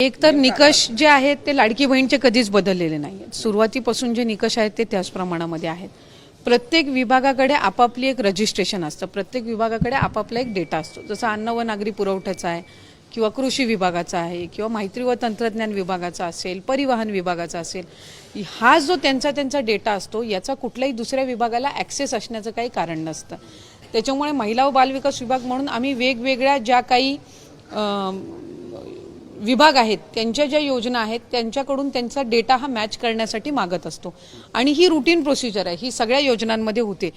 एक तर निकष जे आहेत ते लाडकी बहीणचे कधीच बदललेले नाही आहेत. सुरुवातीपासून जे निकष आहेत ते त्याच प्रमाणामध्ये आहेत. प्रत्येक विभागाकडे आपापली एक रजिस्ट्रेशन असतं, प्रत्येक विभागाकडे आपापला एक डेटा असतो. जसं अन्न व नागरी पुरवठ्याचा आहे किंवा कृषी विभागाचा आहे किंवा माहिती व तंत्रज्ञान विभागाचा असेल, परिवहन विभागाचा असेल. हा जो त्यांचा डेटा असतो याचा कुठल्याही दुसऱ्या विभागाला ॲक्सेस असण्याचं काही कारण नसतं. त्याच्यामुळे महिला व बालविकास विभाग म्हणून आम्ही वेगवेगळ्या ज्या काही विभाग आहेत त्यांच्या ज्या योजना आहेत त्यांच्याकडून त्यांचा डेटा हा मॅच करण्यासाठी मागत असतो आणि ही रूटीन प्रोसिजर आहे, ही सगळ्या योजनांमध्ये होते.